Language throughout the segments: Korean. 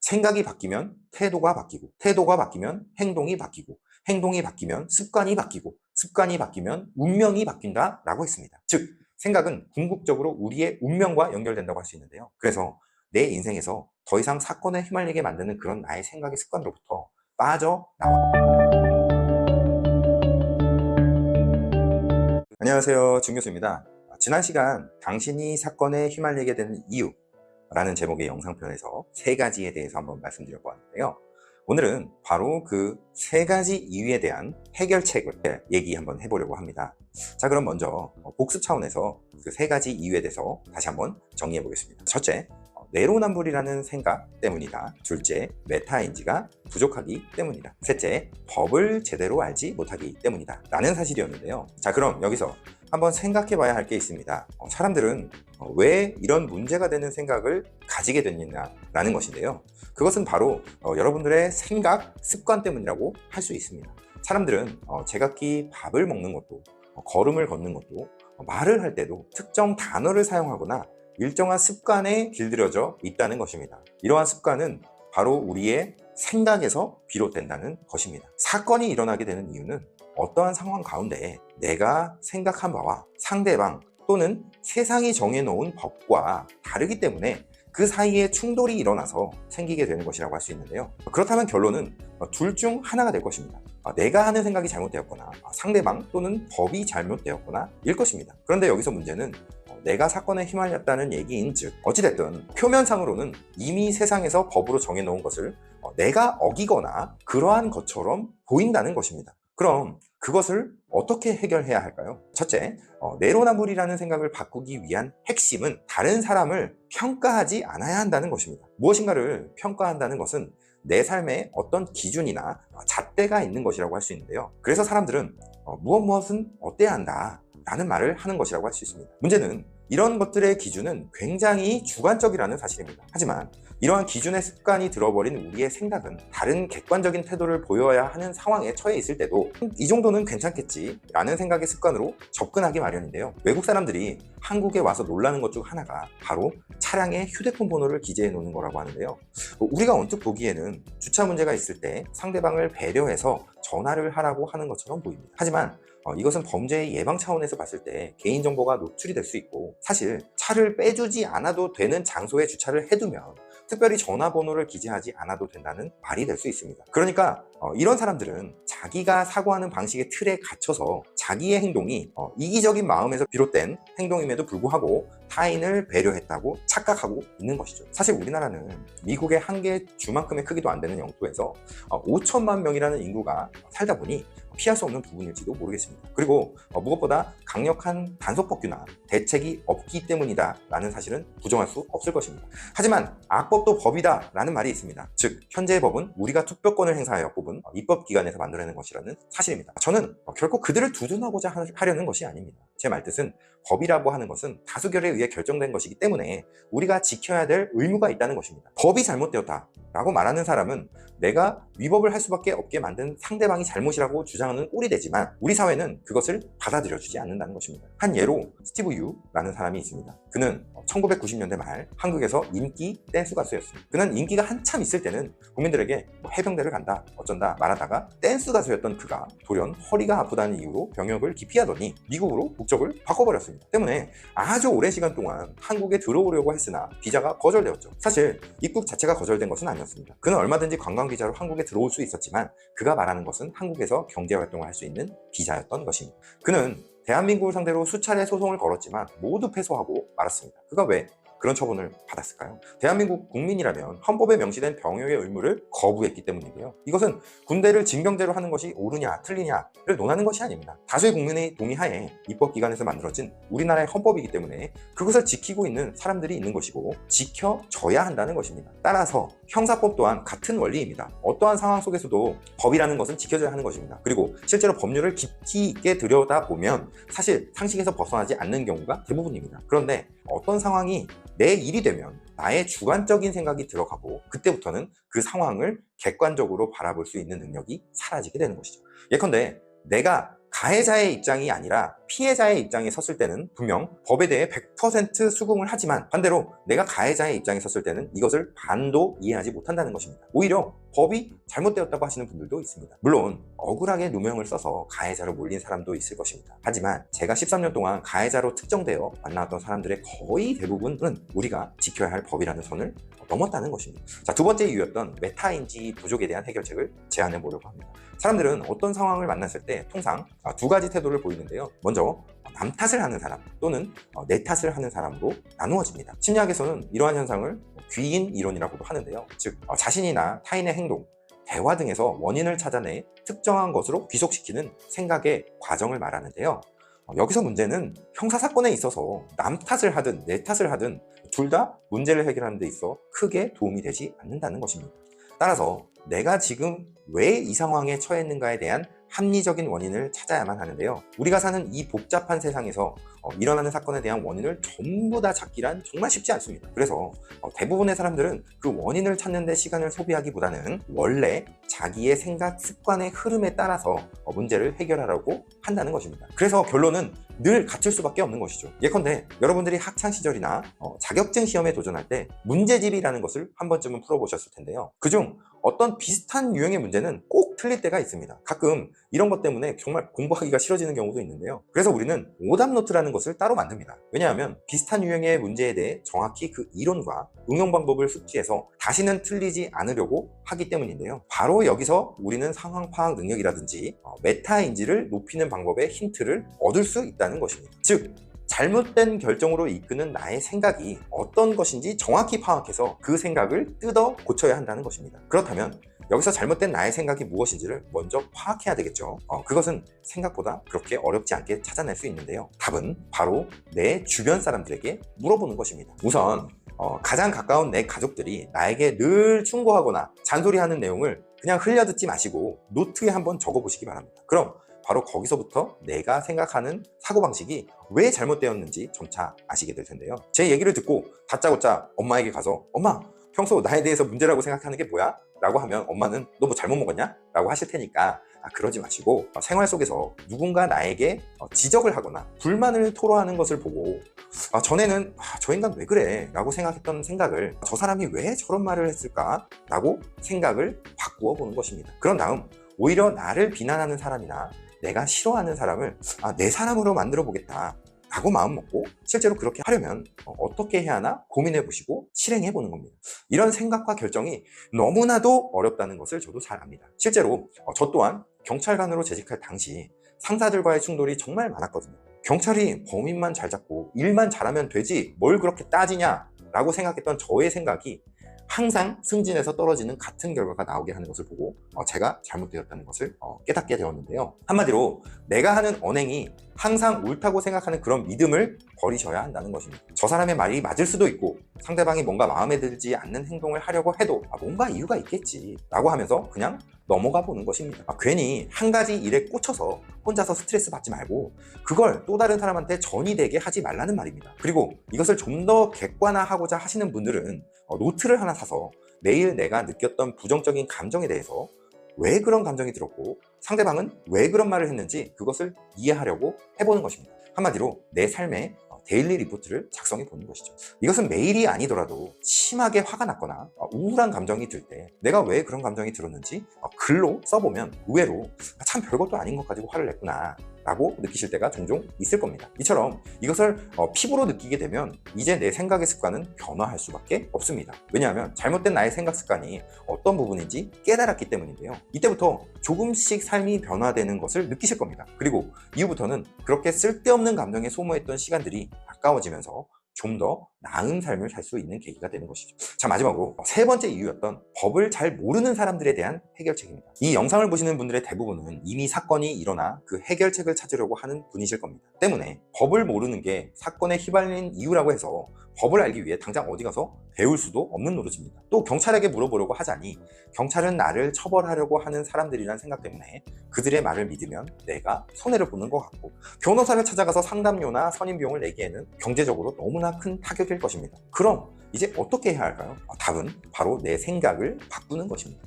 생각이 바뀌면 태도가 바뀌고, 태도가 바뀌면 행동이 바뀌고, 행동이 바뀌면 습관이 바뀌고, 습관이 바뀌면 운명이 바뀐다라고 했습니다. 즉, 생각은 궁극적으로 우리의 운명과 연결된다고 할 수 있는데요. 그래서 내 인생에서 더 이상 사건에 휘말리게 만드는 그런 나의 생각의 습관으로부터 빠져나와. 안녕하세요, 준교수입니다. 지난 시간 당신이 사건에 휘말리게 되는 이유라는 제목의 영상편에서 세 가지에 대해서 한번 말씀드려보았는데요. 오늘은 바로 그 세 가지 이유에 대한 해결책을 얘기 한번 해보려고 합니다. 자, 그럼 먼저 복습 차원에서 그 세 가지 이유에 대해서 다시 한번 정리해 보겠습니다. 첫째, 내로남불이라는 생각 때문이다. 둘째, 메타인지가 부족하기 때문이다. 셋째, 법을 제대로 알지 못하기 때문이다 라는 사실이었는데요. 자, 그럼 여기서 한번 생각해 봐야 할 게 있습니다. 사람들은 왜 이런 문제가 되는 생각을 가지게 됐느냐라는 것인데요. 그것은 바로 여러분들의 생각, 습관 때문이라고 할 수 있습니다. 사람들은 제각기 밥을 먹는 것도, 걸음을 걷는 것도, 말을 할 때도 특정 단어를 사용하거나 일정한 습관에 길들여져 있다는 것입니다. 이러한 습관은 바로 우리의 생각에서 비롯된다는 것입니다. 사건이 일어나게 되는 이유는 어떠한 상황 가운데 내가 생각한 바와 상대방 또는 세상이 정해놓은 법과 다르기 때문에 그 사이에 충돌이 일어나서 생기게 되는 것이라고 할 수 있는데요. 그렇다면 결론은 둘 중 하나가 될 것입니다. 내가 하는 생각이 잘못되었거나 상대방 또는 법이 잘못되었거나 일 것입니다. 그런데 여기서 문제는 내가 사건에 휘말렸다는 얘기인즉 어찌됐든 표면상으로는 이미 세상에서 법으로 정해놓은 것을 내가 어기거나 그러한 것처럼 보인다는 것입니다. 그럼 그것을 어떻게 해결해야 할까요? 첫째, 내로남불이라는 생각을 바꾸기 위한 핵심은 다른 사람을 평가하지 않아야 한다는 것입니다. 무엇인가를 평가한다는 것은 내 삶에 어떤 기준이나 잣대가 있는 것이라고 할 수 있는데요. 그래서 사람들은 무엇은 어때야 한다 라는 말을 하는 것이라고 할 수 있습니다. 문제는 이런 것들의 기준은 굉장히 주관적이라는 사실입니다. 하지만 이러한 기준의 습관이 들어버린 우리의 생각은 다른 객관적인 태도를 보여야 하는 상황에 처해 있을 때도 이 정도는 괜찮겠지 라는 생각의 습관으로 접근하기 마련인데요. 외국 사람들이 한국에 와서 놀라는 것 중 하나가 바로 차량에 휴대폰 번호를 기재해 놓는 거라고 하는데요. 우리가 언뜻 보기에는 주차 문제가 있을 때 상대방을 배려해서 전화를 하라고 하는 것처럼 보입니다. 하지만 이것은 범죄의 예방 차원에서 봤을 때 개인정보가 노출이 될 수 있고, 사실 차를 빼주지 않아도 되는 장소에 주차를 해두면 특별히 전화번호를 기재하지 않아도 된다는 말이 될 수 있습니다. 그러니까 이런 사람들은 자기가 사고하는 방식의 틀에 갇혀서 자기의 행동이 이기적인 마음에서 비롯된 행동임에도 불구하고 타인을 배려했다고 착각하고 있는 것이죠. 사실 우리나라는 미국의 한 개 주만큼의 크기도 안 되는 영토에서 5천만 명이라는 인구가 살다 보니 피할 수 없는 부분일지도 모르겠습니다. 그리고 무엇보다 강력한 단속법규나 대책이 없기 때문이다 라는 사실은 부정할 수 없을 것입니다. 하지만 악법도 법이다 라는 말이 있습니다. 즉, 현재의 법은 우리가 투표권을 행사하여 뽑은 입법기관에서 만들어내는 것이라는 사실입니다. 저는 결코 그들을 두둔하고자 하려는 것이 아닙니다. 제 말뜻은 법이라고 하는 것은 다수결에 의해 결정된 것이기 때문에 우리가 지켜야 될 의무가 있다는 것입니다. 법이 잘못되었다 라고 말하는 사람은 내가 위법을 할 수밖에 없게 만든 상대방이 잘못이라고 주장하는 꼴이 되지만 우리 사회는 그것을 받아들여주지 않는다는 것입니다. 한 예로 스티브 유라는 사람이 있습니다. 그는 1990년대 말 한국에서 인기 댄스 가수였습니다. 그는 인기가 한참 있을 때는 국민들에게 해병대를 간다 어쩐다 말하다가 댄스 가수였던 그가 돌연 허리가 아프다는 이유로 병역을 기피하더니 미국으로 국적을 바꿔버렸습니다. 때문에 아주 오랜 시간 동안 한국에 들어오려고 했으나 비자가 거절되었죠. 사실 입국 자체가 거절된 것은 아니었습니다. 그는 얼마든지 관광비자로 한국에 들어올 수 있었지만 그가 말하는 것은 한국에서 경제활동을 할 수 있는 비자였던 것입니다. 그는 대한민국을 상대로 수차례 소송을 걸었지만 모두 패소하고 말았습니다. 그가 왜 그런 처분을 받았을까요? 대한민국 국민이라면 헌법에 명시된 병역의 의무를 거부했기 때문이고요. 이것은 군대를 징병제로 하는 것이 옳으냐 틀리냐를 논하는 것이 아닙니다. 다수의 국민의 동의하에 입법기관에서 만들어진 우리나라의 헌법이기 때문에 그것을 지키고 있는 사람들이 있는 것이고 지켜져야 한다는 것입니다. 따라서 형사법 또한 같은 원리입니다. 어떠한 상황 속에서도 법이라는 것은 지켜져야 하는 것입니다. 그리고 실제로 법률을 깊이 있게 들여다보면 사실 상식에서 벗어나지 않는 경우가 대부분입니다. 그런데 어떤 상황이 내 일이 되면 나의 주관적인 생각이 들어가고 그때부터는 그 상황을 객관적으로 바라볼 수 있는 능력이 사라지게 되는 것이죠. 예컨대 내가 가해자의 입장이 아니라 피해자의 입장에 섰을 때는 분명 법에 대해 100% 수긍을 하지만 반대로 내가 가해자의 입장에 섰을 때는 이것을 반도 이해하지 못한다는 것입니다. 오히려 법이 잘못되었다고 하시는 분들도 있습니다. 물론 억울하게 누명을 써서 가해자로 몰린 사람도 있을 것입니다. 하지만 제가 13년 동안 가해자로 특정되어 만나왔던 사람들의 거의 대부분은 우리가 지켜야 할 법이라는 선을 넘었다는 것입니다. 자, 두 번째 이유였던 메타인지 부족에 대한 해결책을 제안해 보려고 합니다. 사람들은 어떤 상황을 만났을 때 통상 두 가지 태도를 보이는데요. 먼저 남 탓을 하는 사람 또는 내 탓을 하는 사람으로 나누어집니다. 심리학에서는 이러한 현상을 귀인 이론이라고도 하는데요. 즉 자신이나 타인의 행동, 대화 등에서 원인을 찾아내 특정한 것으로 귀속시키는 생각의 과정을 말하는데요. 여기서 문제는 형사사건에 있어서 남 탓을 하든 내 탓을 하든 둘 다 문제를 해결하는 데 있어 크게 도움이 되지 않는다는 것입니다. 따라서 내가 지금 왜 이 상황에 처했는가에 대한 합리적인 원인을 찾아야만 하는데요. 우리가 사는 이 복잡한 세상에서 일어나는 사건에 대한 원인을 전부 다 찾기란 정말 쉽지 않습니다. 그래서 대부분의 사람들은 그 원인을 찾는 데 시간을 소비하기보다는 원래 자기의 생각 습관의 흐름에 따라서 문제를 해결하려고 한다는 것입니다. 그래서 결론은 늘 같을 수밖에 없는 것이죠. 예컨대 여러분들이 학창시절이나 자격증 시험에 도전할 때 문제집이라는 것을 한 번쯤은 풀어보셨을 텐데요. 그중 어떤 비슷한 유형의 문제는 꼭 틀릴 때가 있습니다. 가끔 이런 것 때문에 정말 공부하기가 싫어지는 경우도 있는데요. 그래서 우리는 오답노트라는 것을 따로 만듭니다. 왜냐하면 비슷한 유형의 문제에 대해 정확히 그 이론과 응용 방법을 숙지해서 다시는 틀리지 않으려고 하기 때문인데요. 바로 여기서 우리는 상황 파악 능력이라든지 메타인지를 높이는 방법의 힌트를 얻을 수 있다는 것입니다. 즉 잘못된 결정으로 이끄는 나의 생각이 어떤 것인지 정확히 파악해서 그 생각을 뜯어 고쳐야 한다는 것입니다. 그렇다면 여기서 잘못된 나의 생각이 무엇인지를 먼저 파악해야 되겠죠. 그것은 생각보다 그렇게 어렵지 않게 찾아낼 수 있는데요. 답은 바로 내 주변 사람들에게 물어보는 것입니다. 우선 가장 가까운 내 가족들이 나에게 늘 충고하거나 잔소리하는 내용을 그냥 흘려듣지 마시고 노트에 한번 적어보시기 바랍니다. 그럼 바로 거기서부터 내가 생각하는 사고방식이 왜 잘못되었는지 점차 아시게 될 텐데요. 제 얘기를 듣고 다짜고짜 엄마에게 가서 엄마, 평소 나에 대해서 문제라고 생각하는 게 뭐야? 라고 하면 엄마는 너 뭐 잘못 먹었냐? 라고 하실 테니까 그러지 마시고 생활 속에서 누군가 나에게 지적을 하거나 불만을 토로하는 것을 보고 전에는 저 인간 왜 그래? 라고 생각했던 생각을 저 사람이 왜 저런 말을 했을까? 라고 생각을 바꾸어 보는 것입니다. 그런 다음 오히려 나를 비난하는 사람이나 내가 싫어하는 사람을 내 사람으로 만들어 보겠다 라고 마음먹고 실제로 그렇게 하려면 어떻게 해야 하나 고민해 보시고 실행해 보는 겁니다. 이런 생각과 결정이 너무나도 어렵다는 것을 저도 잘 압니다. 실제로 저 또한 경찰관으로 재직할 당시 상사들과의 충돌이 정말 많았거든요. 경찰이 범인만 잘 잡고 일만 잘하면 되지 뭘 그렇게 따지냐 라고 생각했던 저의 생각이 항상 승진에서 떨어지는 같은 결과가 나오게 하는 것을 보고 제가 잘못되었다는 것을 깨닫게 되었는데요. 한마디로 내가 하는 언행이 항상 옳다고 생각하는 그런 믿음을 버리셔야 한다는 것입니다. 저 사람의 말이 맞을 수도 있고 상대방이 뭔가 마음에 들지 않는 행동을 하려고 해도 뭔가 이유가 있겠지 라고 하면서 그냥 넘어가 보는 것입니다. 괜히 한 가지 일에 꽂혀서 혼자서 스트레스 받지 말고 그걸 또 다른 사람한테 전이 되게 하지 말라는 말입니다. 그리고 이것을 좀 더 객관화하고자 하시는 분들은 노트를 하나 사서 매일 내가 느꼈던 부정적인 감정에 대해서 왜 그런 감정이 들었고 상대방은 왜 그런 말을 했는지 그것을 이해하려고 해보는 것입니다. 한마디로 내 삶의 데일리 리포트를 작성해 보는 것이죠. 이것은 매일이 아니더라도 심하게 화가 났거나 우울한 감정이 들 때 내가 왜 그런 감정이 들었는지 글로 써보면 의외로 참 별것도 아닌 것 가지고 화를 냈구나 라고 느끼실 때가 종종 있을 겁니다. 이처럼 이것을 피부로 느끼게 되면 이제 내 생각의 습관은 변화할 수밖에 없습니다. 왜냐하면 잘못된 나의 생각 습관이 어떤 부분인지 깨달았기 때문인데요. 이때부터 조금씩 삶이 변화되는 것을 느끼실 겁니다. 그리고 이후부터는 그렇게 쓸데없는 감정에 소모했던 시간들이 아까워지면서 좀 더 나은 삶을 살 수 있는 계기가 되는 것이죠. 자, 마지막으로 세 번째 이유였던 법을 잘 모르는 사람들에 대한 해결책입니다. 이 영상을 보시는 분들의 대부분은 이미 사건이 일어나 그 해결책을 찾으려고 하는 분이실 겁니다. 때문에 법을 모르는 게 사건에 휘말린 이유라고 해서 법을 알기 위해 당장 어디 가서 배울 수도 없는 노릇입니다. 또 경찰에게 물어보려고 하자니 경찰은 나를 처벌하려고 하는 사람들이란 생각 때문에 그들의 말을 믿으면 내가 손해를 보는 것 같고 변호사를 찾아가서 상담료나 선임비용을 내기에는 경제적으로 너무나 큰 타격일 것입니다. 그럼 이제 어떻게 해야 할까요? 답은 바로 내 생각을 바꾸는 것입니다.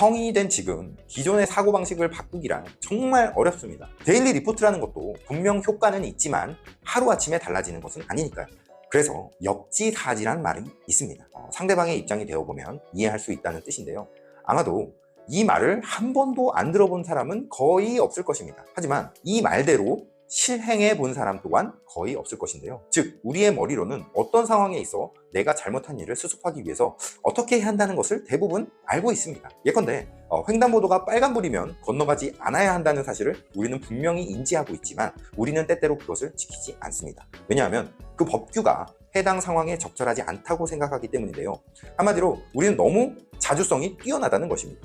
성인이 된 지금 기존의 사고방식을 바꾸기란 정말 어렵습니다. 데일리 리포트라는 것도 분명 효과는 있지만 하루아침에 달라지는 것은 아니니까요. 그래서 역지사지란 말이 있습니다. 상대방의 입장이 되어보면 이해할 수 있다는 뜻인데요. 아마도 이 말을 한 번도 안 들어본 사람은 거의 없을 것입니다. 하지만 이 말대로 실행해 본 사람 또한 거의 없을 것인데요. 즉, 우리의 머리로는 어떤 상황에 있어 내가 잘못한 일을 수습하기 위해서 어떻게 해야 한다는 것을 대부분 알고 있습니다. 예컨대 횡단보도가 빨간불이면 건너가지 않아야 한다는 사실을 우리는 분명히 인지하고 있지만 우리는 때때로 그것을 지키지 않습니다. 왜냐하면 그 법규가 해당 상황에 적절하지 않다고 생각하기 때문인데요. 한마디로 우리는 너무 자주성이 뛰어나다는 것입니다.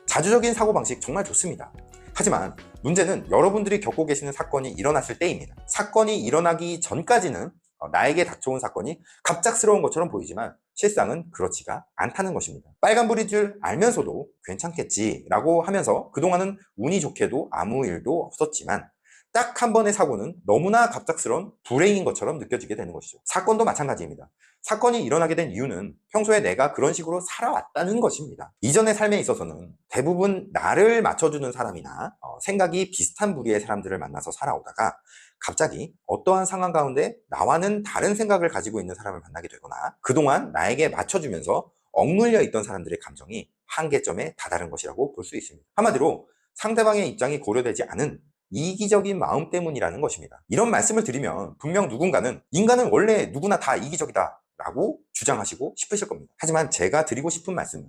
자주적인 사고방식 정말 좋습니다. 하지만 문제는 여러분들이 겪고 계시는 사건이 일어났을 때입니다. 사건이 일어나기 전까지는 나에게 닥쳐온 사건이 갑작스러운 것처럼 보이지만 실상은 그렇지가 않다는 것입니다. 빨간불인 줄 알면서도 괜찮겠지라고 하면서 그동안은 운이 좋게도 아무 일도 없었지만 딱 한 번의 사고는 너무나 갑작스러운 불행인 것처럼 느껴지게 되는 것이죠. 사건도 마찬가지입니다. 사건이 일어나게 된 이유는 평소에 내가 그런 식으로 살아왔다는 것입니다. 이전의 삶에 있어서는 대부분 나를 맞춰주는 사람이나 생각이 비슷한 부류의 사람들을 만나서 살아오다가 갑자기 어떠한 상황 가운데 나와는 다른 생각을 가지고 있는 사람을 만나게 되거나 그동안 나에게 맞춰주면서 억눌려 있던 사람들의 감정이 한계점에 다다른 것이라고 볼 수 있습니다. 한마디로 상대방의 입장이 고려되지 않은 이기적인 마음 때문이라는 것입니다. 이런 말씀을 드리면 분명 누군가는 인간은 원래 누구나 다 이기적이다 라고 주장하시고 싶으실 겁니다. 하지만 제가 드리고 싶은 말씀은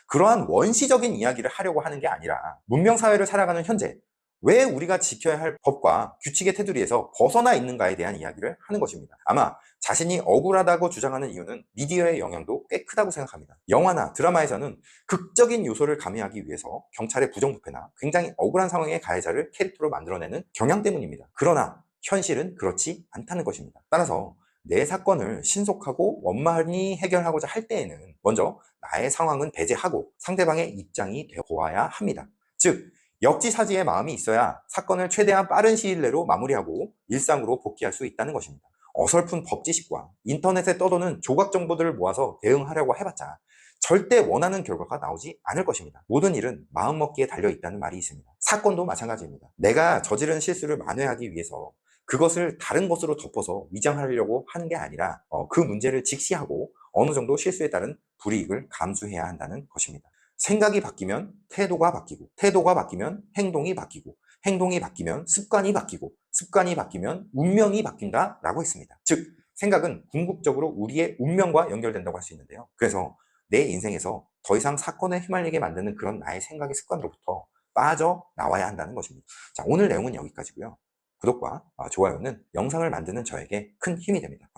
그러한 원시적인 이야기를 하려고 하는 게 아니라 문명사회를 살아가는 현재 왜 우리가 지켜야 할 법과 규칙의 테두리에서 벗어나 있는가에 대한 이야기를 하는 것입니다. 아마 자신이 억울하다고 주장하는 이유는 미디어의 영향도 꽤 크다고 생각합니다. 영화나 드라마에서는 극적인 요소를 가미하기 위해서 경찰의 부정부패나 굉장히 억울한 상황의 가해자를 캐릭터로 만들어내는 경향 때문입니다. 그러나 현실은 그렇지 않다는 것입니다. 따라서 내 사건을 신속하고 원만히 해결하고자 할 때에는 먼저 나의 상황은 배제하고 상대방의 입장이 되어 보아야 합니다. 즉, 역지사지의 마음이 있어야 사건을 최대한 빠른 시일 내로 마무리하고 일상으로 복귀할 수 있다는 것입니다. 어설픈 법 지식과 인터넷에 떠도는 조각 정보들을 모아서 대응하려고 해봤자 절대 원하는 결과가 나오지 않을 것입니다. 모든 일은 마음먹기에 달려있다는 말이 있습니다. 사건도 마찬가지입니다. 내가 저지른 실수를 만회하기 위해서 그것을 다른 것으로 덮어서 위장하려고 하는 게 아니라 그 문제를 직시하고 어느 정도 실수에 따른 불이익을 감수해야 한다는 것입니다. 생각이 바뀌면 태도가 바뀌고, 태도가 바뀌면 행동이 바뀌고, 행동이 바뀌면 습관이 바뀌고, 습관이 바뀌면 운명이 바뀐다라고 했습니다. 즉, 생각은 궁극적으로 우리의 운명과 연결된다고 할 수 있는데요. 그래서 내 인생에서 더 이상 사건에 휘말리게 만드는 그런 나의 생각의 습관으로부터 빠져나와야 한다는 것입니다. 자, 오늘 내용은 여기까지고요. 구독과 좋아요는 영상을 만드는 저에게 큰 힘이 됩니다.